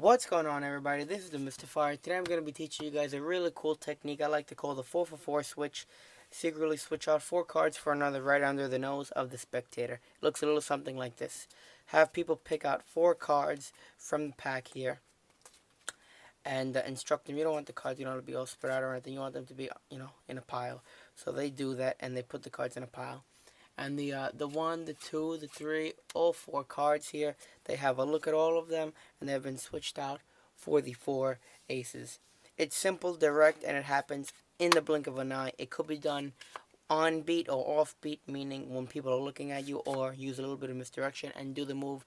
What's going on, everybody? This is TheMystefyer. Today I'm going to be teaching you guys a really cool technique I like to call the 4-for-4 switch. Secretly switch out 4 cards for another right under the nose of the spectator. It looks a little something like this. Have people pick out 4 cards from the pack here and instruct them. You don't want the cards, to be all spread out or anything. You want them to be, in a pile. So they do that and they put the cards in a pile. And the 1, the 2, the 3, all 4 cards here, they have a look at all of them, and they have been switched out for the 4 aces. It's simple, direct, and it happens in the blink of an eye. It could be done on beat or off beat, meaning when people are looking at you, or use a little bit of misdirection and do the move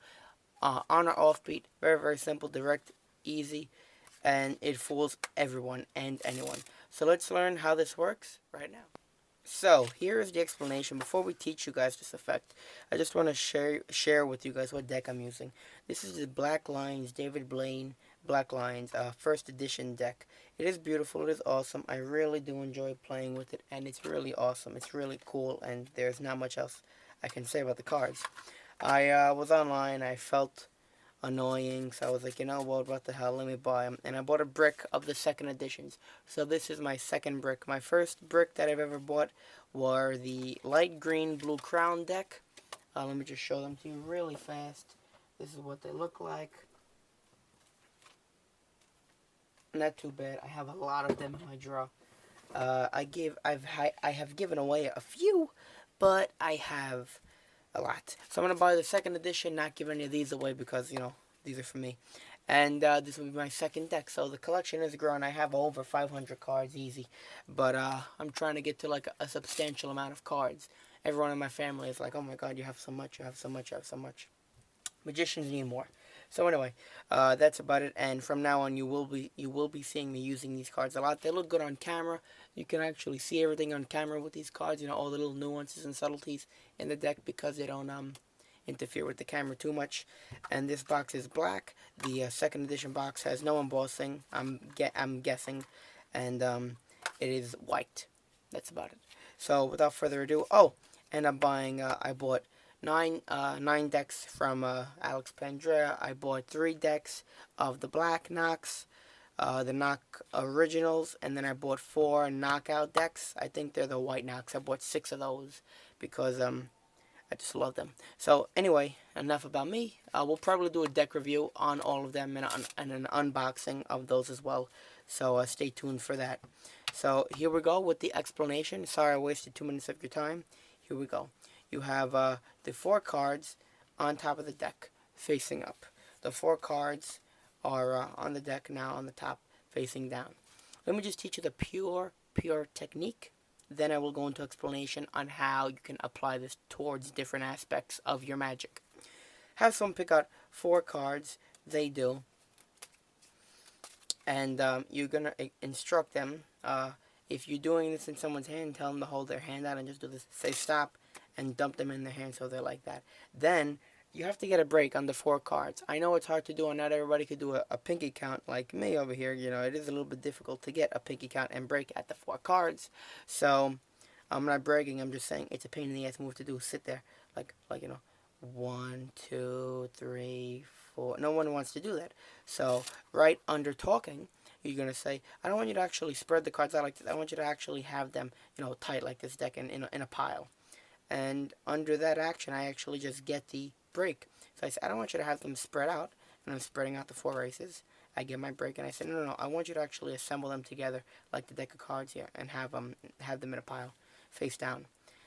on or off beat. Very, very simple, direct, easy, and it fools everyone and anyone. So let's learn how this works right now. So, here is the explanation. Before we teach you guys this effect, I just want to share with you guys what deck I'm using. This is the Black Lions, David Blaine Black Lions, first edition deck. It is beautiful, it is awesome. I really do enjoy playing with it, and it's really awesome. It's really cool, and there's not much else I can say about the cards. I was online, I felt annoying, so I was like, what the hell, let me buy them. And I bought a brick of the second editions. So this is my second brick. My first brick that I've ever bought were the light green blue crown deck. Let me just show them to you really fast. This is what they look like. Not too bad. I have a lot of them in my drawer. I have given away a few, but I have a lot. So I'm going to buy the second edition, not give any of these away because, these are for me. And this will be my second deck. So the collection is growing. I have over 500 cards, easy. But I'm trying to get to like a substantial amount of cards. Everyone in my family is like, oh my god, you have so much, you have so much, you have so much. Magicians need more. So anyway, that's about it. And from now on, you will be seeing me using these cards a lot. They look good on camera. You can actually see everything on camera with these cards. All the little nuances and subtleties in the deck because they don't interfere with the camera too much. And this box is black. The second edition box has no embossing. I'm guessing, and it is white. That's about it. So without further ado, and I'm buying. I bought 9 decks from Alex Pandrea. I bought 3 decks of the Black Knocks, the Knock Originals, and then I bought 4 Knockout decks. I think they're the White Knocks. I bought 6 of those because I just love them. So anyway, enough about me. We'll probably do a deck review on all of them and an unboxing of those as well. So stay tuned for that. So here we go with the explanation. Sorry I wasted 2 minutes of your time. Here we go. You have the 4 cards on top of the deck, facing up. The 4 cards are on the deck now, on the top, facing down. Let me just teach you the pure technique. Then I will go into explanation on how you can apply this towards different aspects of your magic. Have someone pick out 4 cards. They do. And you're going to instruct them. If you're doing this in someone's hand, tell them to hold their hand out and just do this. Say stop and dump them in their hand so they're like that. Then you have to get a break on the 4 cards. I know it's hard to do and not everybody could do a pinky count like me over here. It is a little bit difficult to get a pinky count and break at the 4 cards. So I'm not bragging, I'm just saying it's a pain in the ass move to do. Sit there like 1, 2, 3, 4. No one wants to do that. So right under talking, you're going to say, I don't want you to actually spread the cards out like this. I want you to actually have them, tight like this deck in a pile. And under that action, I actually just get the break. So I said, I don't want you to have them spread out. And I'm spreading out the 4 aces. I get my break, and I said, no, I want you to actually assemble them together like the deck of cards here and have them in a pile, face down.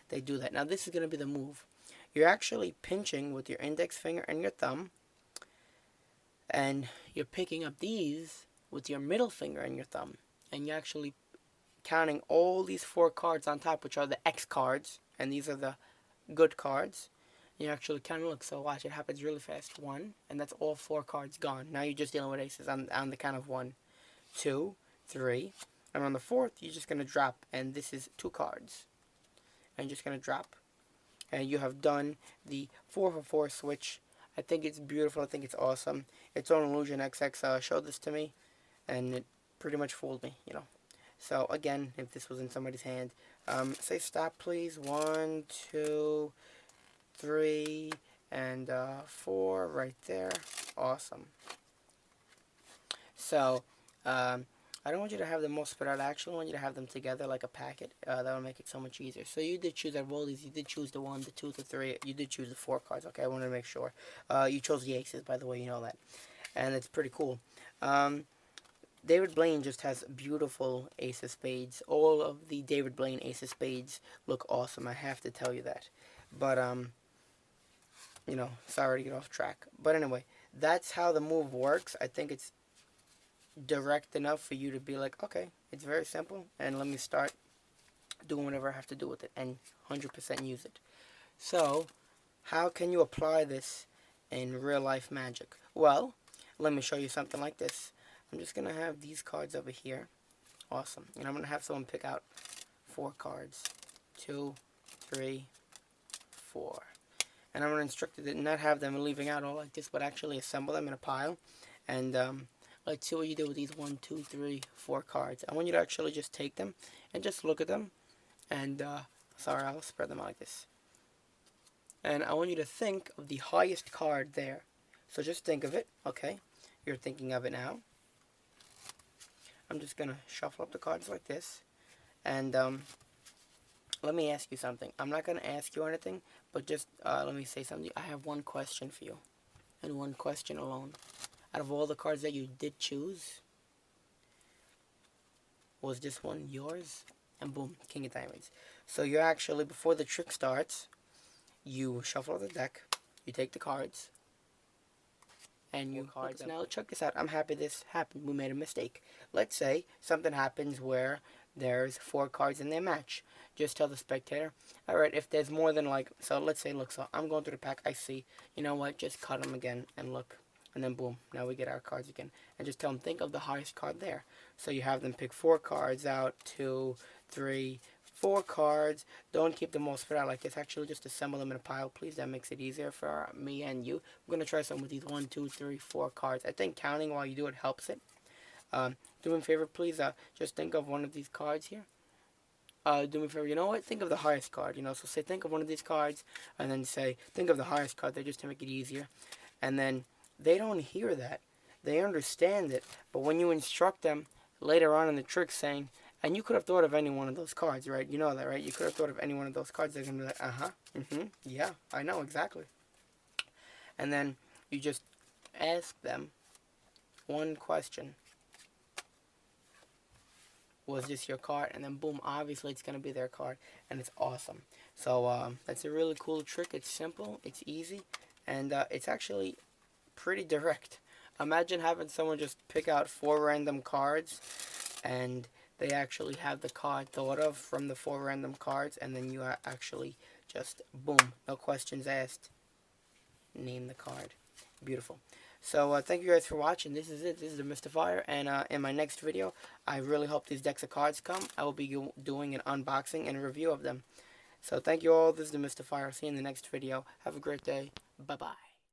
They do that. Now, this is going to be the move. You're actually pinching with your index finger and your thumb, and you're picking up these with your middle finger and your thumb. And you're actually counting all these 4 cards on top, which are the X cards, and these are the good cards. You actually counting. Look, so watch, it happens really fast. 1, and that's all 4 cards gone. Now you're just dealing with aces on the count of 1, 2, 3, and on the 4th, you're just going to drop, and this is 2 cards. And you're just going to drop. And you have done the 4-for-4 switch. I think it's beautiful. I think it's awesome. Its own Illusion XX showed this to me, and it pretty much fooled me, So again, if this was in somebody's hand, say stop please. 1, 2, 3, and 4 right there. Awesome. So, I don't want you to have them all spread out. I actually want you to have them together like a packet. That will make it so much easier. So you did choose out of all these. You did choose the 1, the 2, the 3. You did choose the 4 cards. Okay, I wanted to make sure. You chose the aces, by the way. You know that, and it's pretty cool. David Blaine just has beautiful ace of spades. All of the David Blaine ace of spades look awesome. I have to tell you that. But you know, sorry to get off track. But anyway, that's how the move works. I think it's direct enough for you to be like, okay, it's very simple, and let me start doing whatever I have to do with it and 100% use it. So, how can you apply this in real life magic? Well, let me show you something like this. I'm just going to have these cards over here. Awesome. And I'm going to have someone pick out 4 cards. 2, 3, 4. And I'm going to instruct you to not have them leaving out all like this, but actually assemble them in a pile. And let's see what you do with these 1, 2, 3, 4 cards. I want you to actually just take them and just look at them. And, sorry, I'll spread them out like this. And I want you to think of the highest card there. So just think of it, okay? You're thinking of it now. I'm just going to shuffle up the cards like this. And let me ask you something. I'm not going to ask you anything, but just let me say something. I have one question for you, and one question alone. Out of all the cards that you did choose, was this one yours? And boom, King of Diamonds. So you're actually, before the trick starts, you shuffle the deck, you take the cards, and you cards. Now check this out. I'm happy this happened. We made a mistake. Let's say something happens where there's 4 cards in their match. Just tell the spectator, alright, if there's more than like, so let's say, look, so I'm going through the pack, I see, you know what, just cut them again and look. And then boom, now we get our cards again. And just tell them, think of the highest card there. So you have them pick 4 cards out, 2, 3, 4 cards. Don't keep them all spread out like this. Actually, just assemble them in a pile, please. That makes it easier for me and you. We're going to try some with these 1, 2, 3, 4 cards. I think counting while you do it helps it. Do me a favor, please. Just think of one of these cards here. Do me a favor, you know what? Think of the highest card, you know. So say, think of one of these cards, and then say, think of the highest card there, just to make it easier. And then they don't hear that. They understand it. But when you instruct them later on in the trick saying, and you could have thought of any one of those cards, right? You know that, right? You could have thought of any one of those cards. They're going to be like, yeah, I know, exactly. And then you just ask them one question. Was this your card? And then boom, obviously it's going to be their card. And it's awesome. So that's a really cool trick. It's simple, it's easy, and it's actually pretty direct. Imagine having someone just pick out 4 random cards, and they actually have the card thought of from the 4 random cards, and then you actually just, boom, no questions asked, name the card. Beautiful. So thank you guys for watching. This is it. This is TheMystefyer, and in my next video, I really hope these decks of cards come. I will be doing an unboxing and review of them. So thank you all. This is TheMystefyer. See you in the next video. Have a great day. Bye-bye.